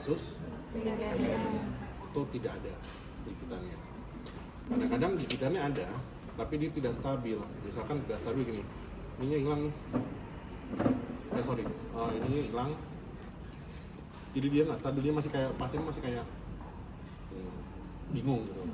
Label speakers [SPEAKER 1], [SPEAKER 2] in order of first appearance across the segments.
[SPEAKER 1] kasus itu tidak ada gigitannya. Kadang-kadang gigitannya ada, tapi dia tidak stabil. Misalkan tidak stabil gini, ininya hilang, ini hilang. Jadi dia nggak stabil, dia masih kayak pasien masih kayak bingung gitu.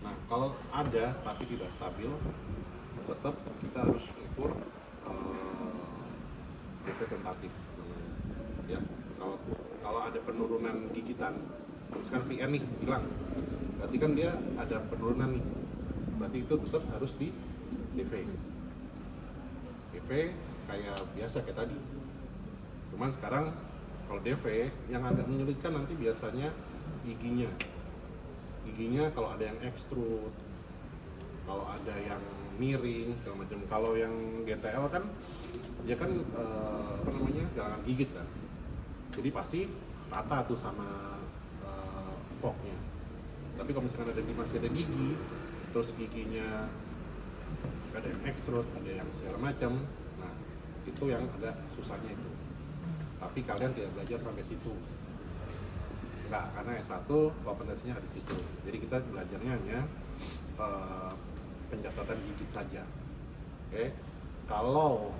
[SPEAKER 1] Nah kalau ada tapi tidak stabil, tetap kita harus ukur DV tentatif. Ya, kalau ada penurunan gigitan, misalkan VN nih hilang, berarti kan dia ada penurunan nih, berarti itu tetap harus di DV. DV kayak biasa kayak tadi, cuman sekarang kalau DV yang agak menyulitkan nanti biasanya giginya kalau ada yang extrude, kalau ada yang miring segala macam. Kalau yang GTL kan dia kan galangan gigit kan, jadi pasti rata tuh sama forknya. Tapi kalau misalkan masih ada gigi, terus giginya ada yang extrude, ada yang segala macam, nah itu yang agak susahnya itu. Tapi kalian tidak belajar sampai situ, enggak, karena S1 kompetensinya ada di situ. Jadi kita belajarnya hanya pencatatan gigit saja. Oke. Kalau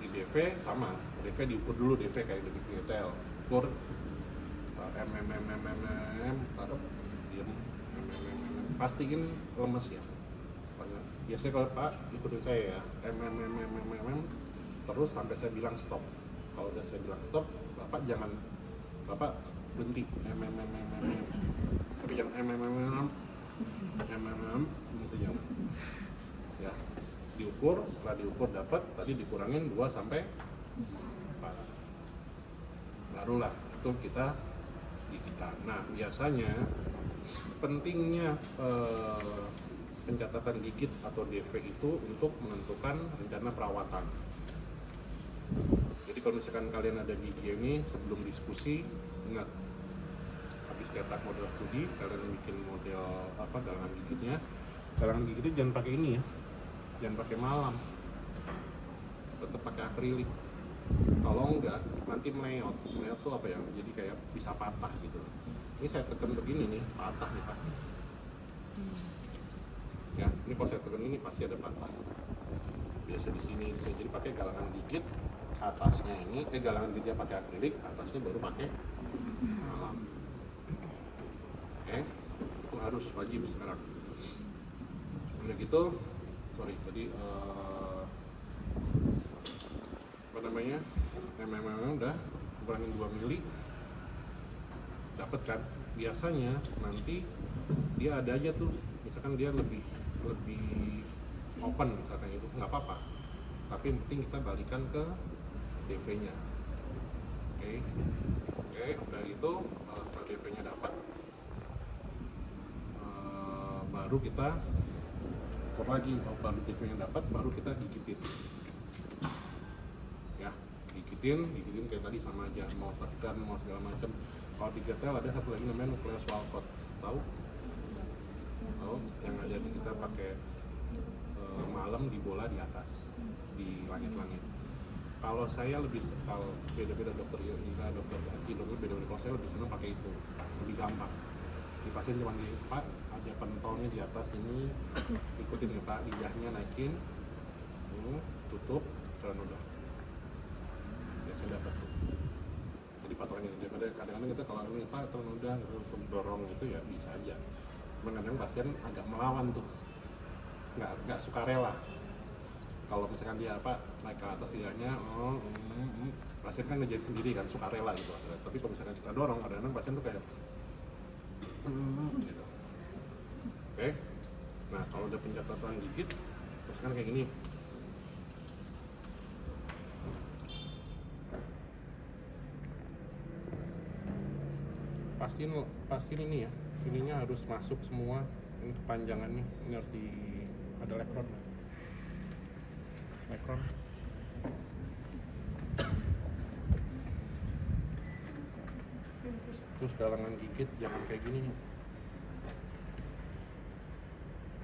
[SPEAKER 1] di DV sama, DV diukur dulu, DV kayak di detail, ukur taruh diam, pastiin lemes ya. Biasanya kalau Pak ikutin saya ya, terus sampai saya bilang stop. Kalau udah saya bilang stop, Bapak berhenti, tapi jangan gitu jangan. Ya, diukur, setelah diukur dapat, tadi dikurangin 2 sampai 4. Barulah itu kita gigitan. Nah, biasanya pentingnya pencatatan gigit atau DV itu untuk menentukan rencana perawatan. Jadi kalau misalkan kalian ada gigi ini, sebelum diskusi, ingat, habis cetak model studi, kalian bikin model galangan gigitnya. Galangan gigitnya jangan pakai ini ya, jangan pakai malam, tetap pakai akrilik. Kalau enggak, nanti meleot tuh apa ya, jadi kayak bisa patah gitu. Ini saya tekan begini nih, patah nih pasti. Ya, ini kalau saya tekan ini pasti ada patah. Biasa di sini, jadi pakai galangan gigit, atasnya ini, galangan gigitnya pakai akrilik, atasnya baru pakai malam. Oke, itu harus wajib sekarang. Udah gitu, tadi udah kurangin 2 mili, dapat kan? Biasanya nanti dia ada aja tuh, misalkan dia lebih open misalkan, itu nggak apa-apa, tapi yang penting kita balikan ke DV-nya. Oke, udah gitu setelah DV-nya dapat, baru kita ukur lagi. Baru DV-nya dapat, baru kita gigitin. Ya, gigitin kayak tadi sama aja, mau tekan mau segala macam. Kalau di GTL ada satu lagi namanya nucleus Walcott, tahu? Yang ada di kita pakai malam di bola di atas, di langit-langit. Kalau saya kalau beda-beda dokter Haji, beda-beda. Kalau saya lebih senang pakai itu, lebih gampang. Di pasien cuma Pak, ada pentolnya di atas ini, ikutin ya Pak, lidahnya naikin, tutup, dan udah. Biasanya dapat tuh. Jadi patokannya, daripada kadang-kadang kita kalau ini Pak, udah dorong itu ya bisa aja. Kadang pasien agak melawan tuh, nggak suka rela. Kalau misalkan dia naik ke atas lidahnya, pasien kan ngejahit sendiri kan, suka rela gitu. Tapi kalau misalkan kita dorong, kadang-kadang pasien tuh kayak gitu. Oke. Nah kalau udah pencatatan gigit, terus kan kayak gini. Pastiin ini ya, ininya harus masuk semua, ini kepanjangannya, ini harus ada lekron. Terus galangan gigit jangan kayak gini nih,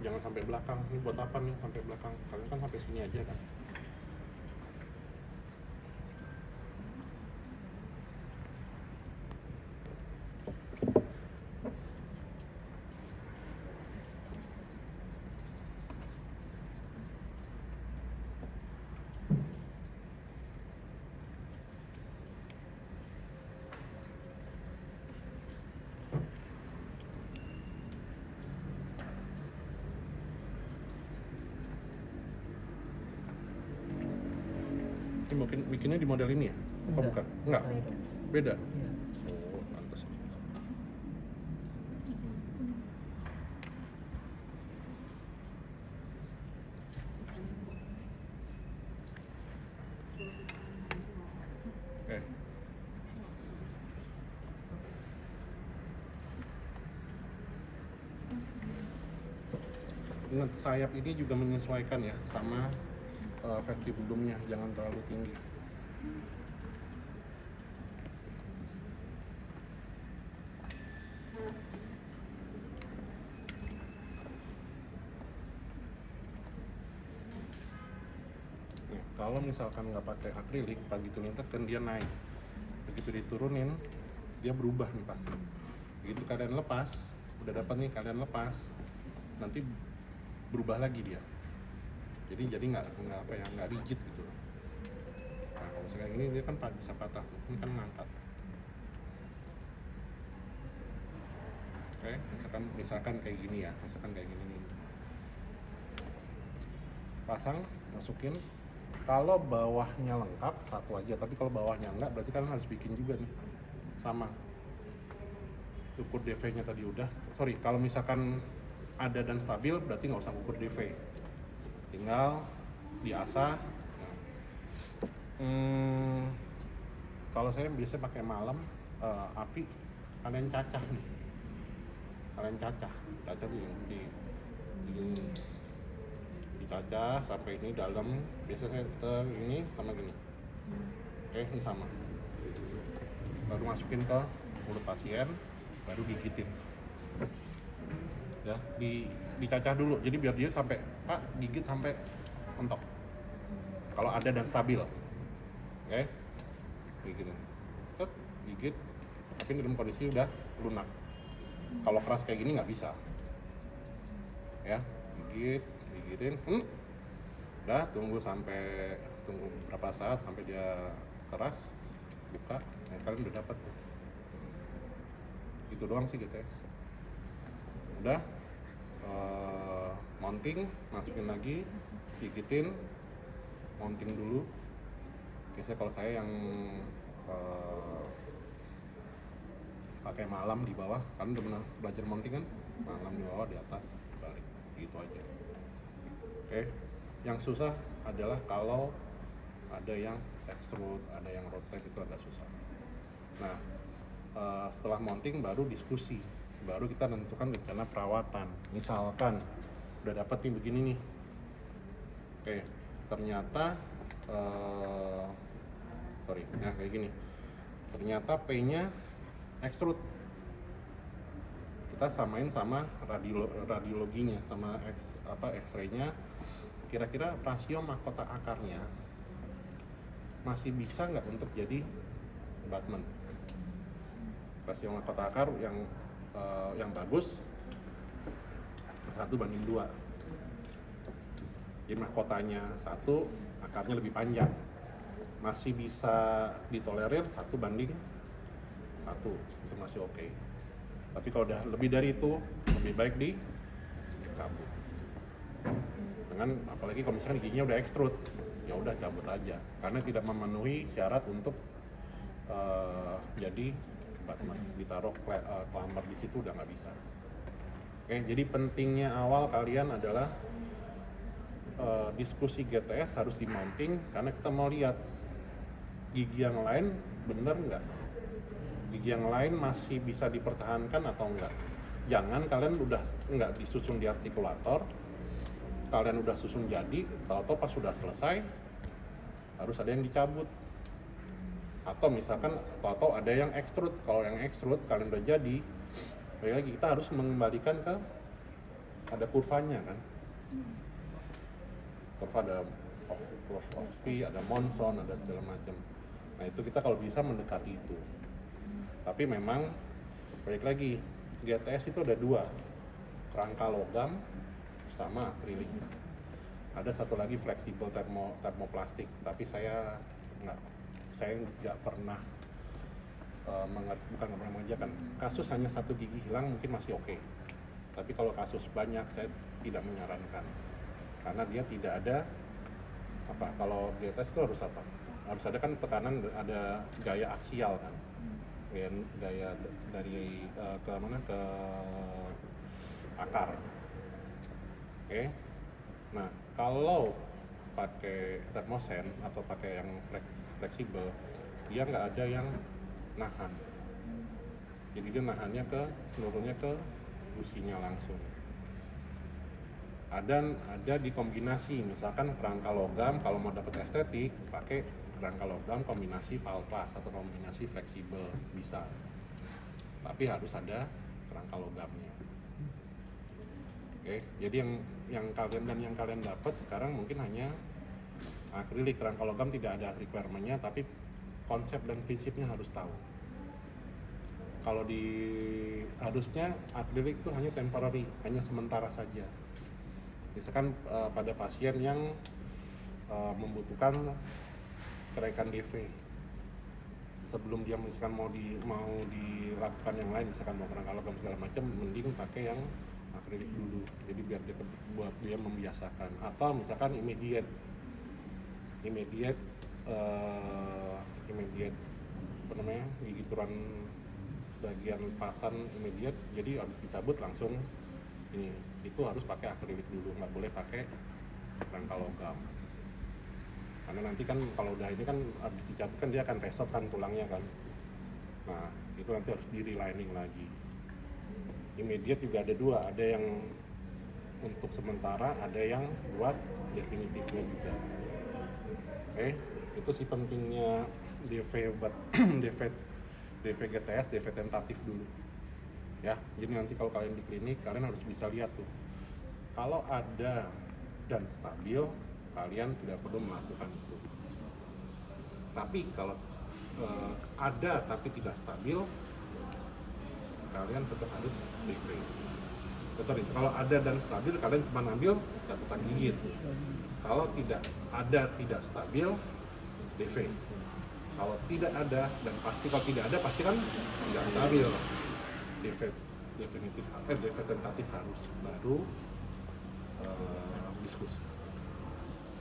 [SPEAKER 1] jangan sampai belakang. Ini buat apa nih sampai belakang? Kalian kan sampai sini aja kan. bikinnya di model ini ya? Oh,
[SPEAKER 2] Enggak.
[SPEAKER 1] bukan? Enggak? Beda?
[SPEAKER 2] Iya.
[SPEAKER 1] Oh, pantas. Oke. Ingat, sayap ini juga menyesuaikan ya sama vestibulumnya, jangan terlalu tinggi. Nih, kalau misalkan nggak pakai akrilik, begitu lintas kan dia naik. Begitu diturunin, dia berubah nih pasti. Begitu kalian lepas, udah dapat nih kalian lepas, nanti berubah lagi dia. Jadi nggak rigid gitu. Nah, kalau misalkan ini dia kan bisa patah tuh, ini kan ngangkat. Oke, misalkan kayak gini ya, misalkan kayak gini nih. Pasang, masukin. Kalau bawahnya lengkap satu aja, tapi kalau bawahnya enggak berarti kalian harus bikin juga nih sama. Ukur DV-nya tadi udah. Sorry, kalau misalkan ada dan stabil berarti nggak usah ukur DV. Tinggal diasah. Kalau saya biasanya pakai malam api, kalian cacah nih. Kalian cacah tuh di dicacah sampai ini dalam. Biasanya saya ini sama gini. Oke, ini sama. Baru masukin ke mulut pasien, baru gigitin. Ya, dicacah dulu. Jadi biar dia sampai gigit sampai mentok. Kalau ada dan stabil. Oke. Gigit. Gigit. Tapi dalam kondisi udah lunak. Kalau keras kayak gini nggak bisa. Ya, gigitin. Udah, tunggu berapa saat sampai dia keras, buka. Nah, kalian udah dapat. Itu doang sih gitu ya. Udah, mounting, masukin lagi, gigitin, mounting dulu. Biasanya kalau saya yang pakai malam di bawah, kan udah pernah belajar mounting kan? Malam di bawah, di atas, balik, gitu aja. Oke, yang susah adalah kalau ada yang extrude, ada yang rotate, itu agak susah. Nah, setelah mounting baru diskusi, baru kita tentukan rencana perawatan. Misalkan udah dapat nih begini nih, oke, ternyata kayak gini, ternyata P-nya extrude, kita samain sama radiologinya, sama X-ray-nya, kira-kira rasio mahkota akarnya masih bisa nggak untuk jadi abutment. Rasio mahkota akar yang bagus 1:2. Jadi mahkotanya 1, akarnya lebih panjang, masih bisa ditolerir 1:1, itu masih oke. Tapi kalau udah lebih dari itu, lebih baik dicabut. Dengan apalagi kalau misalkan giginya udah extrude, ya udah cabut aja, karena tidak memenuhi syarat untuk jadi ditaruh clamper di situ, udah nggak bisa. Oke, jadi pentingnya awal kalian adalah diskusi GTS harus di mounting, karena kita mau lihat gigi yang lain bener nggak, gigi yang lain masih bisa dipertahankan atau enggak. Jangan kalian udah nggak disusun di artikulator, kalian udah susun jadi, tahu-tahu pas sudah selesai harus ada yang dicabut. Atau misalkan tahu-tahu ada yang extrude, kalau yang extrude kalian udah jadi, lagi kita harus mengembalikan ke ada kurvanya kan. Kurva ada of P, ada Monson, ada segala macam. Nah itu kita kalau bisa mendekati itu. Tapi memang balik lagi, GTS itu ada 2, kerangka logam sama akrilik. Ada satu lagi fleksibel termoplastik, tapi saya nggak pernah bukan mengerjakan. Kasus hanya 1 gigi hilang mungkin masih oke. Tapi kalau kasus banyak saya tidak menyarankan, karena dia tidak ada kalau GTS itu harus apa? harus ada kan tekanan, ada gaya aksial kan, gaya dari ke mana, ke akar. Oke. Nah, kalau pakai termosen atau pakai yang fleksibel, dia nggak ada yang nahan. Jadi dia nahannya nurunnya ke businya langsung. Ada di kombinasi, misalkan kerangka logam, kalau mau dapat estetik pakai kerangka logam kombinasi valpas atau kombinasi fleksibel bisa. Tapi harus ada kerangka logamnya. Oke, jadi yang kalian dapat sekarang mungkin hanya akrilik. Kerangka logam tidak ada requirement-nya, tapi konsep dan prinsipnya harus tahu. Kalau harusnya akrilik itu hanya temporary, hanya sementara saja. Misalkan pada pasien yang membutuhkan kenaikan DV, sebelum dia misalkan mau dilakukan yang lain, misalkan mau kerangka logam segala macam, mending pakai yang akrilik dulu. Jadi biar buat dia membiasakan. Atau misalkan immediate apa namanya, gigituran bagian pasan immediate, jadi harus dicabut langsung. Itu harus pakai akrilik dulu, nggak boleh pakai kerangka logam. Karena nanti kan kalau udah ini kan habis dicabut kan dia akan resort kan tulangnya kan. Nah, itu nanti harus di relining lagi. Immediate juga ada dua, ada yang untuk sementara, ada yang buat definitifnya juga. Oke, itu sih pentingnya DV GTS, DV tentatif dulu. Ya, jadi nanti kalau kalian di klinik, kalian harus bisa lihat tuh. Kalau ada dan stabil, kalian tidak perlu melakukan itu. Tapi kalau ada tapi tidak stabil, kalian tetap harus DV. Kalau ada dan stabil, kalian cuma ambil catatan gigit. Kalau tidak ada, tidak stabil, DV. Kalau tidak ada dan pasti, kalau tidak ada pasti kan tidak stabil. DV tentatif harus, baru diskusi.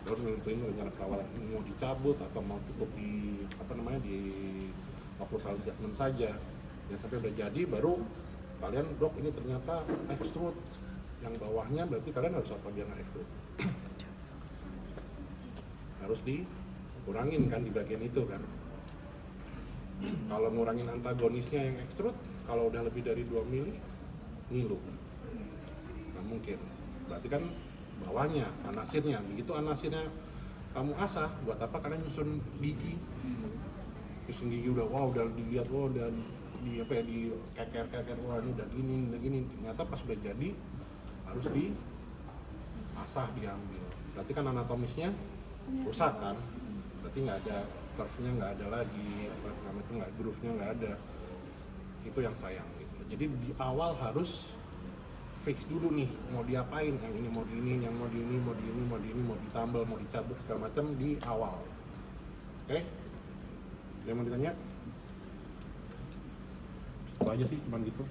[SPEAKER 1] Baru nentuin rencana perawatan mau dicabut atau mau cukup di proposal adjustment saja. Yang sampai udah jadi baru kalian, dok ini ternyata extrude, yang bawahnya berarti kalian harus apa biar nggak extrude? Harus dikurangin kan di bagian itu kan. Kalau ngurangin antagonisnya yang extrude, kalau udah lebih dari 2 mili ngilu, nggak mungkin. Berarti kan bawahnya, anasirnya, begitu anasirnya kamu asah, buat apa kalian nyusun gigi? Nyusun gigi udah dilihat, udah di keker, wah ini udah gini, ternyata pas udah jadi harus diasah, diambil. Berarti kan anatomisnya rusak kan, berarti nggak ada curve-nya, nggak ada lagi, nggak groove-nya nggak ada. Itu yang sayang gitu. Jadi di awal harus fix dulu nih, mau diapain, yang ini mau di ini, yang mau di ini, mau ditambal, mau dicabut segala macam di awal. Oke? Ada yang mau ditanya? Itu aja sih, cuman gitu.